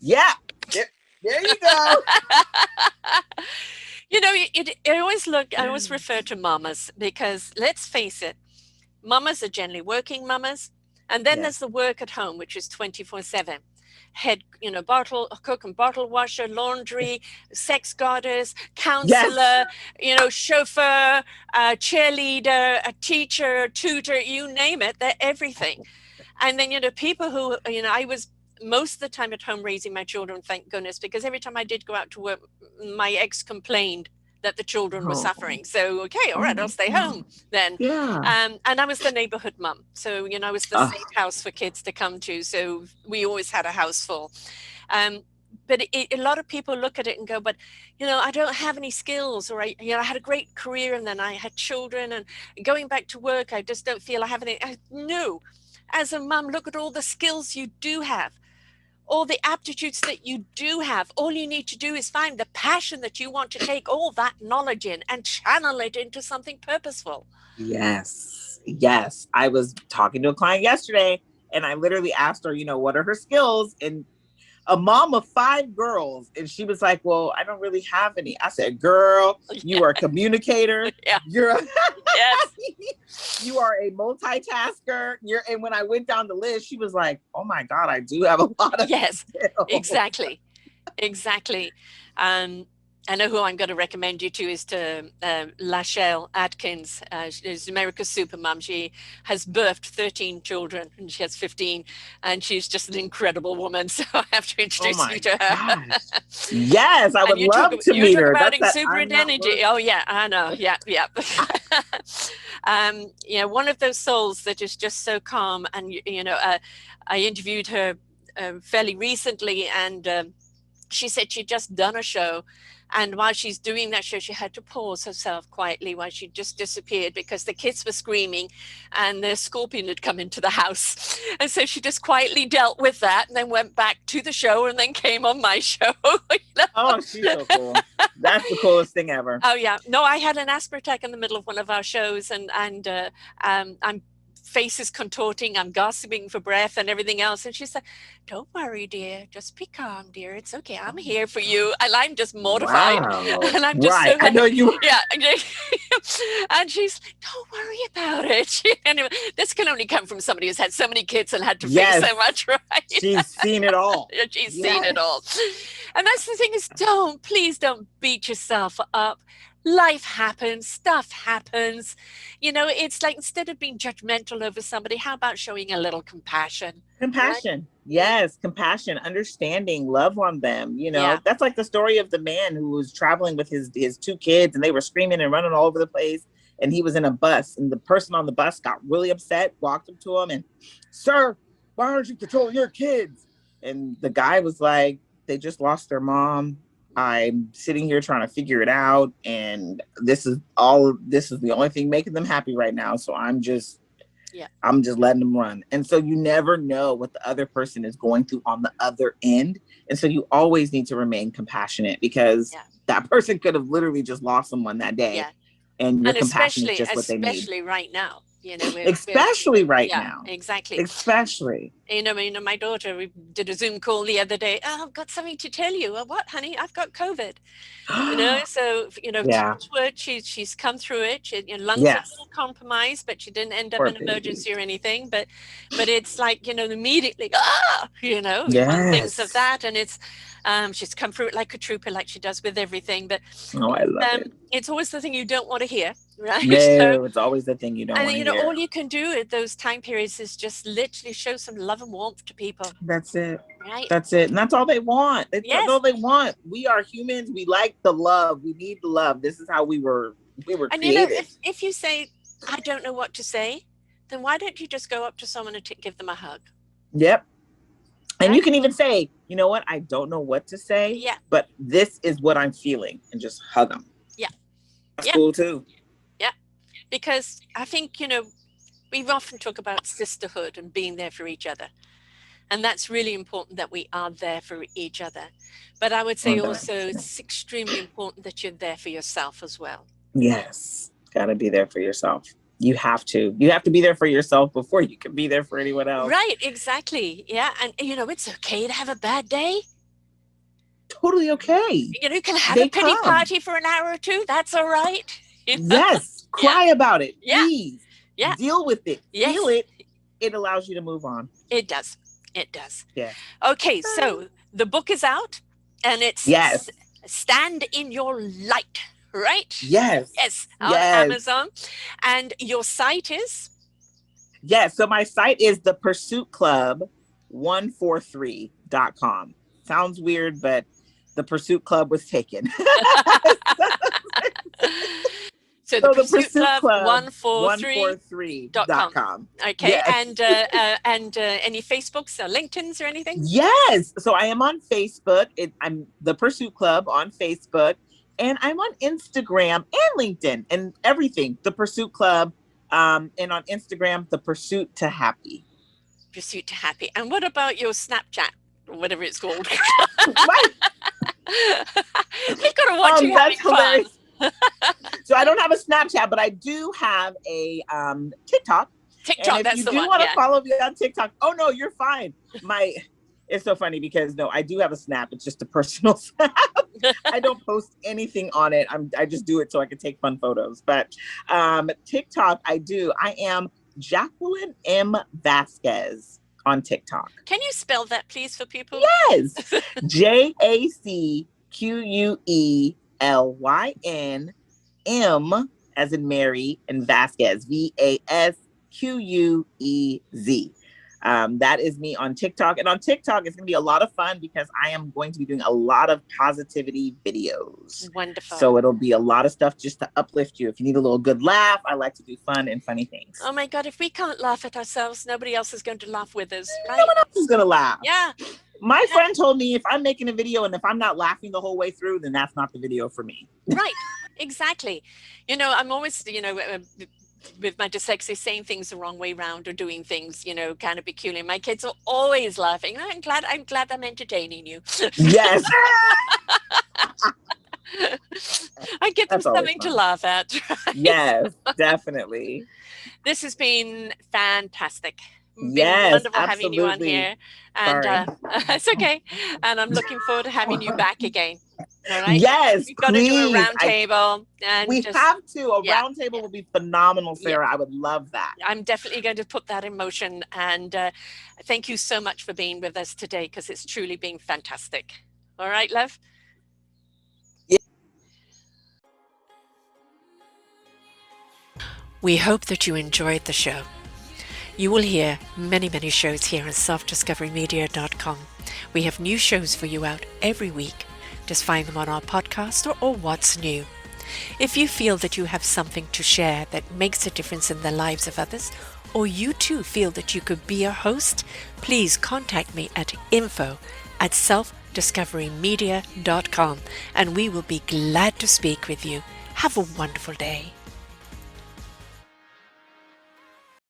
yeah, there you go. You know, I always refer to mamas because let's face it, mamas are generally working mamas. And then there's Yes. the work at home, which is 24/7. Head, bottle, cook and bottle washer, laundry, sex goddess, Yes. counselor, chauffeur, cheerleader, a teacher, tutor, you name it, they're everything. And then, people who, I was most of the time at home raising my children, thank goodness, because every time I did go out to work, my ex complained that the children were Oh, suffering. So, okay, all right, I'll oh, stay oh. home then. Yeah. And I was the neighborhood mum. So, I was the safe Oh, house for kids to come to. So we always had a house full. Um, but a lot of people look at it and go, but, I don't have any skills, or I had a great career and then I had children and going back to work, I just don't feel I have any. No, as a mum, look at all the skills you do have. all the aptitudes that you do have. All you need to do is find the passion that you want to take all that knowledge in and channel it into something purposeful. Yes. Yes. I was talking to a client yesterday and I literally asked her, what are her skills? And a mom of 5 girls. And she was like, well, I don't really have any. I said, girl, you are a communicator. Yeah. You're Yes. you are a multitasker. And when I went down the list, she was like, oh my God, I do have a lot of Yes, skills. exactly. Exactly. I know who I'm going to recommend you to is to Lachelle Atkins. She's America's Supermom. She has birthed 13 children and she has 15, and she's just an incredible woman. So I have to Oh introduce you my to her. gosh. Yes, I would And you talk, love to you meet talk her. about That's that exuberant I'm not energy. worth. Oh yeah, I know. Yeah, yeah. One of those souls that is just so calm. And I interviewed her fairly recently, and she said she'd just done a show, and while she's doing that show she had to pause herself quietly while she just disappeared because the kids were screaming and the scorpion had come into the house. And so she just quietly dealt with that and then went back to the show and then came on my show. Oh, she's so cool. That's the coolest thing ever. Oh yeah, no, I had an asthma attack in the middle of one of our shows, and I'm face is contorting, I'm gasping for breath and everything else. And she said, don't worry, dear, just be calm, dear. It's okay. I'm here for you. And I'm just mortified. Wow. And I'm just Right. I know you. yeah. And she's, don't worry about it. Anyway, this can only come from somebody who's had so many kids and had to face so much, right? She's seen it all. She's seen it all. And that's the thing is, please don't beat yourself up. Life happens, stuff happens. It's like, instead of being judgmental over somebody, how about showing a little compassion? Compassion. Right? Yes, compassion, understanding, love on them. Yeah. That's like the story of the man who was traveling with his 2 kids and they were screaming and running all over the place. And he was in a bus and the person on the bus got really upset, walked up to him and, sir, why aren't you controlling your kids? And the guy was like, they just lost their mom. I'm sitting here trying to figure it out. And this is the only thing making them happy right now. So I'm just letting them run. And so you never know what the other person is going through on the other end. And so you always need to remain compassionate because that person could have literally just lost someone that day. Yeah. And your compassion is just what they need. Especially right now. Especially right now. Exactly. Especially. My daughter, we did a Zoom call the other day. Oh, I've got something to tell you. Well, what, honey? I've got COVID. So touch wood, she's come through it. Your lungs are a little compromised, but she didn't end up in emergency or anything. But it's like immediately, things of that, and it's she's come through it like a trooper, like she does with everything. But I love it. It's always the thing you don't want to hear, right? No, it's always the thing you don't want to hear. All you can do at those time periods is just literally show some love and warmth to people. That's it. Right. That's it. And that's all they want. That's all they want. We are humans. We like the love. We need the love. This is how we were and created. If you say, I don't know what to say, then why don't you just go up to someone and give them a hug? Yep. And you can even say, you know what? I don't know what to say, but this is what I'm feeling, and just hug them. Yeah. That's cool too. Yeah. Because I think, we often talk about sisterhood and being there for each other. And that's really important, that we are there for each other. But I would say also it's extremely important that you're there for yourself as well. Yes. Got to be there for yourself. You have to be there for yourself before you can be there for anyone else. Right. Exactly. Yeah. And it's okay to have a bad day. Totally okay. You can have a pity party for an hour or two. That's all right. Yes. Cry about it. Please. Yeah. Deal with it. Feel it. It allows you to move on. It does. It does. Yeah. Okay. So the book is out and it's Stand in Your Light, right? Yes. Yes. On Amazon. And your site is? Yes. So my site is thepursuitclub143.com. Sounds weird, but the Pursuit Club was taken. So the Pursuit Club 143.com. Okay. Yes. And any Facebooks or LinkedIn's or anything? Yes. So I am on Facebook. I'm the Pursuit Club on Facebook. And I'm on Instagram and LinkedIn and everything. The Pursuit Club. And on Instagram, the Pursuit to Happy. Pursuit to Happy. And what about your Snapchat? or whatever it's called. Right. We've got to watch you having That's fun. hilarious. So I don't have a Snapchat, but I do have a TikTok. And TikTok, if that's you the do one. want to Yeah. follow me on TikTok, oh no, you're fine. It's so funny because no, I do have a Snap. It's just a personal Snap. I don't post anything on it. I just do it so I can take fun photos. But TikTok, I do. I am Jacquelyn M Vasquez on TikTok. Can you spell that, please, for people? Yes, JACQUELYN M as in Mary and Vasquez, VASQUEZ. That is me on TikTok. And on TikTok, it's going to be a lot of fun because I am going to be doing a lot of positivity videos. Wonderful. So it'll be a lot of stuff just to uplift you. If you need a little good laugh, I like to do fun and funny things. Oh my God, if we can't laugh at ourselves, nobody else is going to laugh with us, right? No one else is going to laugh. Yeah. My friend told me if I'm making a video and if I'm not laughing the whole way through, then that's not the video for me. Right. Exactly. I'm always, with my dyslexia, saying things the wrong way around or doing things, kind of peculiar. My kids are always laughing. I'm glad I'm entertaining you. Yes. I give them something to laugh at. Right? Yes, definitely. This has been fantastic. Yes, wonderful absolutely. having you on here, and it's okay. And I'm looking forward to having you back again. All right. Yes, we've got to do a round table, and we have to. A round table will be phenomenal, Sarah. Yeah. I would love that. I'm definitely going to put that in motion. And thank you so much for being with us today, because it's truly been fantastic. All right, love. We hope that you enjoyed the show. You will hear many, many shows here on selfdiscoverymedia.com. We have new shows for you out every week. Just find them on our podcast or What's New. If you feel that you have something to share that makes a difference in the lives of others, or you too feel that you could be a host, please contact me at info@selfdiscoverymedia.com, and we will be glad to speak with you. Have a wonderful day.